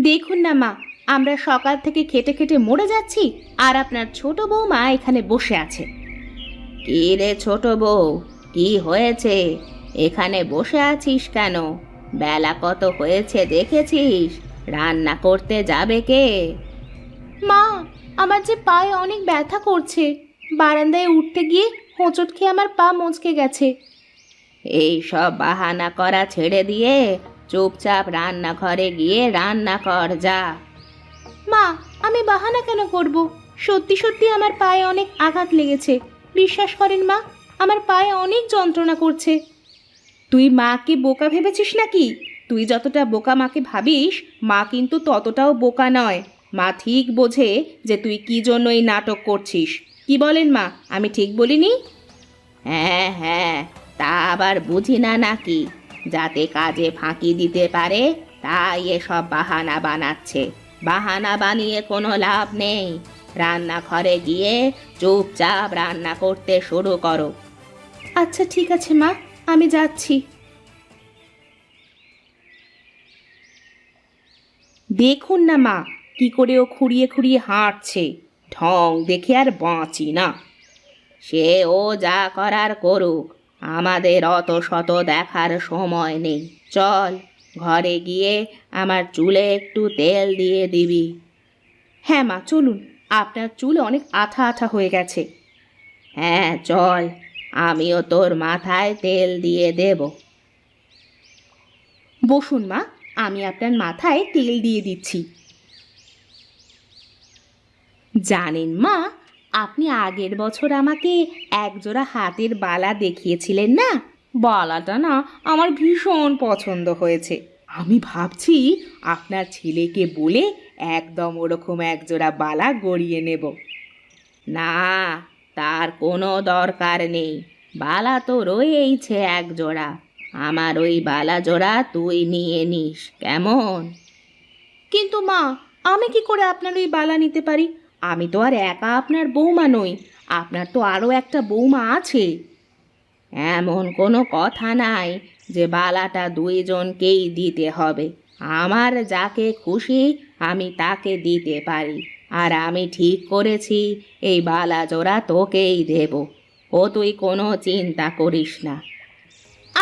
দেখুন না মা, আমরা সকাল থেকে খেটে খেটে মরে যাচ্ছি, আর আপনার ছোট বৌমা এখানে বসে আছে। কি রে ছোট বউ, কি হয়েছে? এখানে বসে আছিস কেন? বেলা কত হয়েছে দেখেছিস? রান্না করতে যাবে কে? মা, আমার যে পায়ে অনেক ব্যথা করছে, বারান্দায় উঠতে গিয়ে হোঁচট খেয়ে আমার পা মচকে গেছে। এই সব বাহানা করা ছেড়ে দিয়ে চুপচাপ রান্নাঘরে গিয়ে রান্না কর যা। মা, আমি বাহানা কেন করব? সত্যি সত্যি আমার পায়ে অনেক আঘাত লেগেছে। বিশ্বাস করেন মা, আমার পায়ে অনেক যন্ত্রণা করছে। তুই মাকে বোকা ভেবেছিস নাকি? তুই যতটা বোকা মাকে ভাবিস, মা কিন্তু ততটাও বোকা নয়। মা ঠিক বোঝে যে তুই কি জন্য এই নাটক করছিস। কি বলেন মা, আমি ঠিক বলিনি? হ্যাঁ হ্যাঁ, তা আবার বুঝি না নাকি? যাতে কাজে ফাঁকি দিতে পারে তাই এসব বাহানা বানাচ্ছে। বাহানা বানিয়ে কোনো লাভ নেই। রান্নাঘরে গিয়ে চুপচাপ রান্না করতে শুরু করো। আচ্ছা ঠিক আছে মা, আমি যাচ্ছি। দেখুন না মা, কি করে ও খুঁড়িয়ে খুঁড়িয়ে হাঁটছে। ঢং দেখে আর বাঁচি না। সে ও যা করার করুক, আমাদের অত শত দেখার সময় নেই। চল, ঘরে গিয়ে আমার চুলে একটু তেল দিয়ে দিবি। হ্যাঁ মা, চলুন, আপনার চুল অনেক আঠা আঠা হয়ে গেছে। হ্যাঁ চল, আমিও তোর মাথায় তেল দিয়ে দেব। বসুন মা, আমি আপনার মাথায় তেল দিয়ে দিচ্ছি। জানেন মা, আপনি আগের বছর আমাকে একজোড়া হাতের বালা দেখিয়েছিলেন না? বালাটা না আমার ভীষণ পছন্দ হয়েছে। আমি ভাবছি আপনার ছেলেকে বলে একদম ওরকম একজোড়া বালা গড়িয়ে নেব। না, তার কোনো দরকার নেই। বালা তো রয়েইছে একজোড়া। আমার ওই বালা জোড়া তুই নিয়ে নিস, কেমন? কিন্তু মা, আমি কি করে আপনার ওই বালা নিতে পারি? আমি তো আর একা আপনার বৌমা নই, আপনার তো আরও একটা বৌমা আছে। এমন কোনো কথা নাই যে বালাটা দুইজনকেই দিতে হবে। আমার যাকে খুশি আমি তাকে দিতে পারি। আর আমি ঠিক করেছি এই বালা জোড়া তোকেই দেব। ও তুই কোনো চিন্তা করিস না।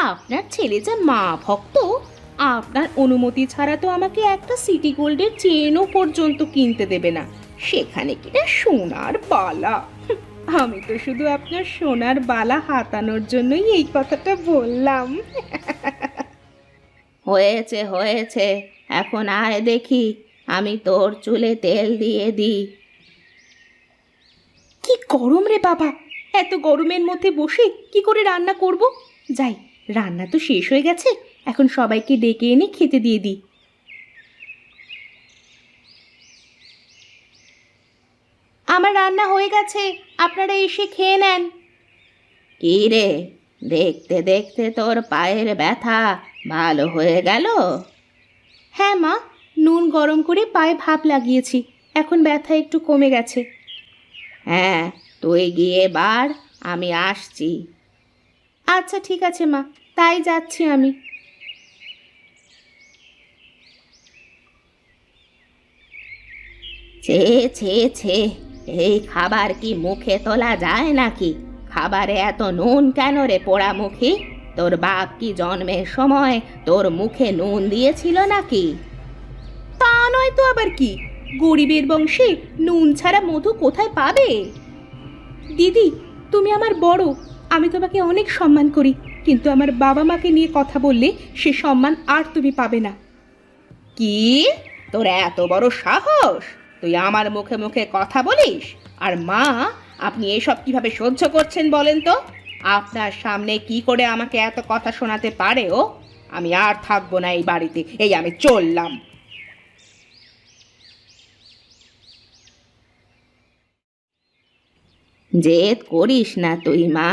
আপনার ছেলে যে মা ভক্ত, আপনার অনুমতি ছাড়া তো আমাকে একটা সিটি গোল্ডের চেনও পর্যন্ত কিনতে দেবে না, সেখানে কিনা সোনার বালা। আমি তো শুধু আপনার সোনার বালা হাতানোর জন্যই এই কথাটা বললাম। হয়েছে হয়েছে, এখন আয় দেখি আমি তোর চুলে তেল দিয়ে দিই। কি গরম রে বাবা, এত গরমের মধ্যে বসে কি করে রান্না করব? যাই, রান্না তো শেষ হয়ে গেছে, এখন সবাইকে ডেকে এনে খেতে দিয়ে দিই। আমার রান্না হয়ে গেছে, আপনারা এসে খেয়ে নেন। কি রে, দেখতে দেখতে তোর পায়ের ব্যথা ভালো হয়ে গেল? হ্যাঁ মা, নুন গরম করে পায়ে ভাপ লাগিয়েছি, এখন ব্যথা একটু কমে গেছে। হ্যাঁ, তুই গিয়ে বার, আমি আসছি। আচ্ছা ঠিক আছে মা, তাই যাচ্ছি আমি। ছে ছে ছে, এই খাবার কি মুখে তোলা যায় নাকি? খাবারে এত নুন কেন রে পোড়ামুখী? তোর বাপ কি জন্মের সময় তোর মুখে নুন দিয়েছিল নাকি? তা নয় তো আবার কি, গরিবের বংশে নুন ছাড়া মধু কোথায় পাবে? দিদি, তুমি আমার বড়, আমি তোমাকে অনেক সম্মান করি, কিন্তু আমার বাবা মাকে নিয়ে কথা বললে সে সম্মান আর তুমি পাবে না। কি, তোর এত বড় সাহস? তুই আমার মুখে মুখে কথা বলিস? আর মা, আপনি এসব কিভাবে সহ্য করছেন বলেন তো? আপনার সামনে কি করে আমাকে এত কথা শোনাতে পারে ও? আমি আর থাকবো না এই বাড়িতে, এই আমি চললাম। জেদ করিস না তুই মা,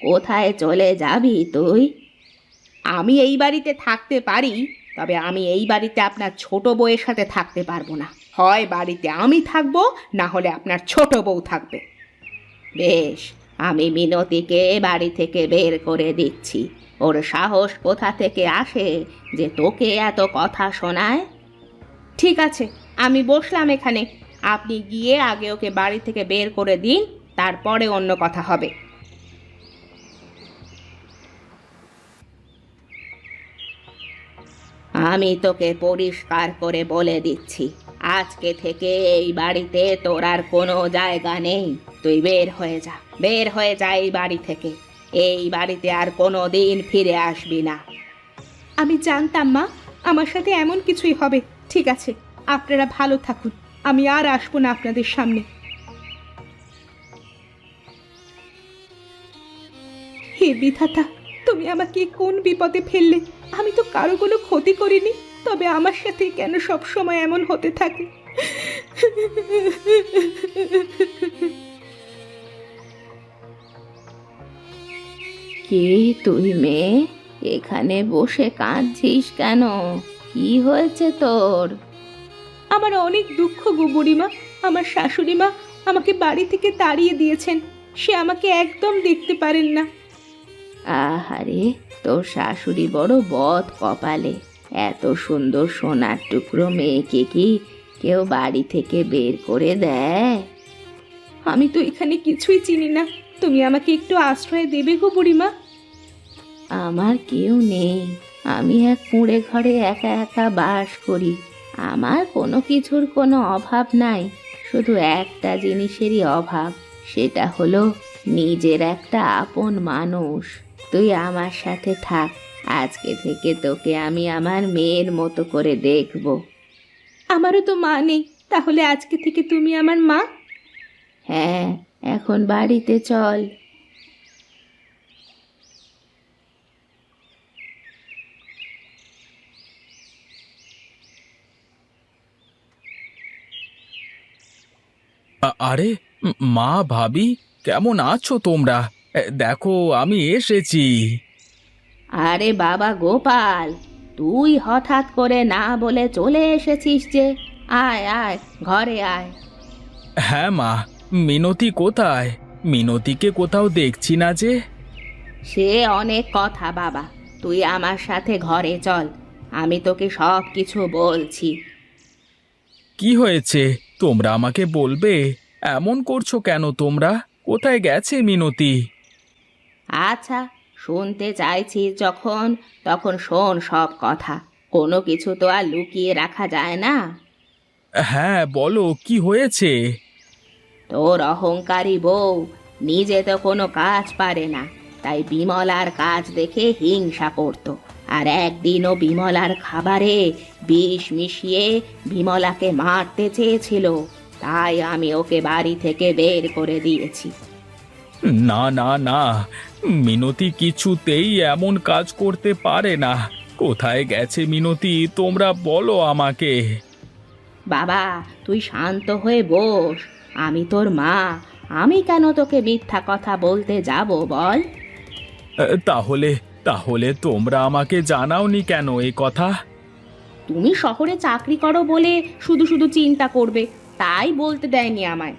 কোথায় চলে যাবি তুই? আমি এই বাড়িতে থাকতে পারি, তবে আমি এই বাড়িতে আপনার ছোট বউয়ের সাথে থাকতে পারবো না। হয় বাড়িতে আমি থাকবো, না হলে আপনার ছোট বউ থাকবে। বেশ, আমি মিনতিকে বাড়ি থেকে বের করে দিচ্ছি। ওর সাহস কোথা থেকে আসে যে তোকে এত কথা শোনায়? ঠিক আছে, আমি বসলাম এখানে। আপনি গিয়ে আগে ওকে বাড়ি থেকে বের করে দিন, তারপরে অন্য কথা হবে। আমি তোকে পরিষ্কার করে বলে দিচ্ছি, আজকে থেকে এই বাড়িতে তোর আর কোনো জায়গা নেই। তুই বের হয়ে যা, বের হয়ে যা এই বাড়ি থেকে। এই বাড়িতে আর কোনো দিন ফিরে আসবি না। আমি জানতাম মা, আমার সাথে এমন কিছুই হবে। ঠিক আছে, আপনারা ভালো থাকুন, আমি আর আসবো না আপনাদের সামনে। হে বিধাতা, তুমি আমাকে কোন বিপদে ফেললে? আমি তো কারো কোনো ক্ষতি করিনি, তবে আমার সাথে কেন সব সময় এমন হতে থাকে? কে তুই মেয়ে? এখানে বসে কাঁদছিস কেন? কি হয়েছে তোর? আমার অনেক দুঃখ গো বুড়িমা। আমার শাশুড়ি মা আমাকে বাড়ি থেকে তাড়িয়ে দিয়েছেন। সে আমাকে একদম দেখতে পারেন না। আহারে, তোর শাশুড়ি বড় বদ কপালে। এত সুন্দর সোনার টুকরো মেয়েকে কি কেউ বাড়ি থেকে বের করে দেয়? আমি তো এখানে কিছুই চিনি না, তুমি আমাকে একটু আশ্রয় দেবে গো বুড়িমা? আমার কেউ নেই, আমি এক কুঁড়ে ঘরে একা একা বাস করি। আমার কোনো কিছুর কোনো অভাব নাই, শুধু একটা জিনিসেরই অভাব, সেটা হলো নিজের একটা আপন মানুষ। তুই আমার সাথে থাক, আজকে থেকে তোকে আমি আমার মেয়ের মতো করে দেখব। আমারও তো মা নেই, তাহলে আজকে থেকে তুমি আমার মা? হ্যাঁ, এখন বাড়িতে চল। আরে মা, ভাবি, কেমন আছো তোমরা? দেখো আমি এসেছি। আরে বাবা গোপাল, তুই হঠাৎ করে না বলে চলে এসেছিস যে? আয় আয়, ঘরে আয়। হ্যাঁ মা, মিনতি কোথায়? মিনতিকে কোথাও দেখছি না যে। সে অনেক কথা বাবা, তুই আমার সাথে ঘরে চল, আমি তোকে সব কিছু বলছি। কি হয়েছে তোমরা আমাকে বলবে? এমন করছো কেন তোমরা? কোথায় গেছে মিনতি? আচ্ছা, শুনতে চাইছিস যখন, তখন শোন সব কথা। কোনো কিছু তো আর লুকিয়ে রাখা যায় না। হ্যাঁ বলো, কি হয়েছে? তোর অহংকারী বউ নিজে তো কোনো কাজ পারে না, তাই বিমলার কাজ দেখে হিংসা করত। আর একদিনও বিমলার খাবারে বিষ মিশিয়ে বিমলাকে মারতে চেয়েছিল, তাই আমি ওকে বাড়ি থেকে বের করে দিয়েছি। না না না, মিনতি কিছুতেই এমন কাজ করতে পারে না। কোথায় গেছে মিনতি, তোমরা বলো আমাকে। বাবা, তুই শান্ত হয়ে বস, আমি তোর মা, আমি কেন তোকে মিথ্যা কথা বলতে যাব বল? তাহলে তাহলে তোমরা আমাকে জানাওনি কেন এই কথা? তুমি শহরে চাকরি করো বলে শুধু শুধু চিন্তা করবে, তাই বলতে দেয়নি আমায়।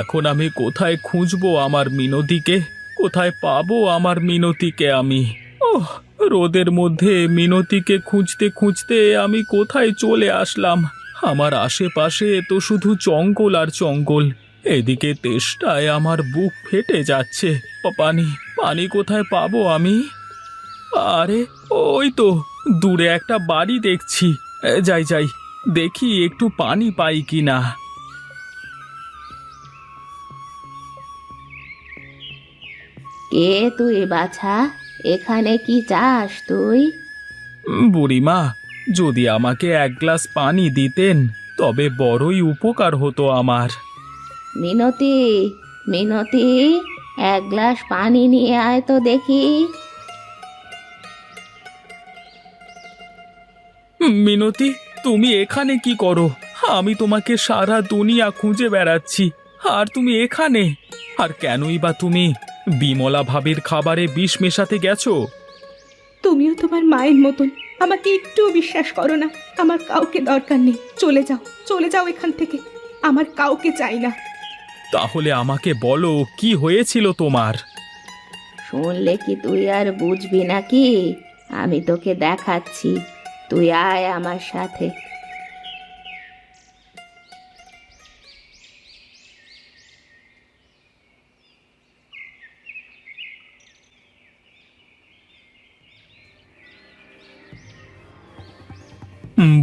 এখন আমি কোথায় খুঁজবো আমার মিনতিকে? কোথায় পাবো আমার মিনতিকে আমি? ওহ, রোদের মধ্যে মিনতিকে খুঁজতে খুঁজতে আমি কোথায় চলে আসলাম? আমার আশেপাশে তো শুধু জঙ্গল আর জঙ্গল। এদিকে তেষ্টায় আমার বুক ফেটে যাচ্ছে। পানি, পানি কোথায় পাবো আমি? আরে, ওই তো দূরে একটা বাড়ি দেখছি। যাই যাই, দেখি একটু পানি পাই কিনা। কে তুই বাছা? এখানে কি চাস তুই? বুড়িমা, যদি আমাকে এক গ্লাস পানি দিতেন তবে বড়ই উপকার হতো আমার। মিনতি, মিনতি, এক গ্লাস পানি নিয়ে আয় তো দেখি। মিনতি, তুমি এখানে কি করো? আমি তোমাকে সারা দুনিয়া খুঁজে বেড়াচ্ছি, আর তুমি এখানে? আর কেনই বা তুমি বিমলা ভাবির খাবারে বিষ মেশাতে গেছো? তুমিও তোমার মায়ের মতন আমাকে একটুও বিশ্বাস করো না। আমার কাউকে দরকার নেই, চলে যাও, চলে যাও এখান থেকে। আমার কাউকে চাই না। তাহলে আমাকে বলো কি হয়েছিল তোমার? শুনলে কি তুই আর বুঝবি নাকি? আমি তোকে দেখাচ্ছি, তুই আয় আমার সাথে।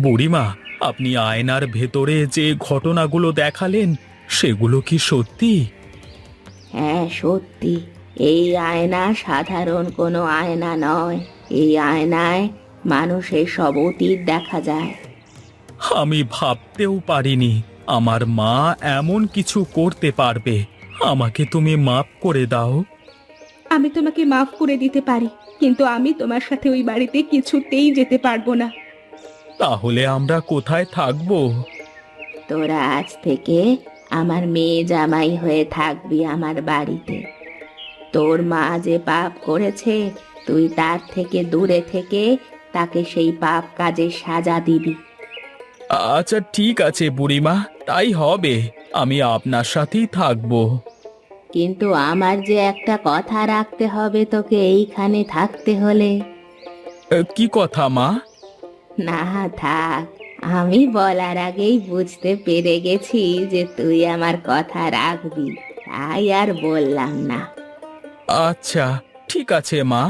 বুড়িমা, আপনি আয়নার ভেতরে যে ঘটনাগুলো দেখালেন সেগুলো কি সত্যি? হ্যাঁ সত্যি, এই আয়না সাধারণ কোনো আয়না নয়। এই আয়নায় মানুষের সব অতীত দেখা যায়। আমি ভাবতেও পারিনি আমার মা এমন কিছু করতে পারবে। আমাকে তুমি মাফ করে দাও। আমি তোমাকে মাফ করে দিতে পারি, কিন্তু আমি তোমার সাথে ওই বাড়িতে কিছুতেই যেতে পারবো না। তাহলে আমরা কোথায় থাকবো? তোরা আজ থেকে আমার মেয়ে জামাই হয়ে থাকবি আমার বাড়িতে। তোর মা যে পাপ করেছে, তুই তার থেকে দূরে থেকে তাকে সেই পাপ কাজে সাজা দিবি। আচ্ছা ঠিক আছে বুড়িমা, তাই হবে। আমি আপনার সাথেই থাকবো। কিন্তু আমার যে একটা কথা রাখতে হবে তোকে এইখানে থাকতে হলে। কি কথা মা? না থাক, আমি বলার আগেই বুঝতে পেরে গেছি যে তুই আমার কথা রাখবি, তাই আর বললাম না। আচ্ছা ঠিক আছে মা।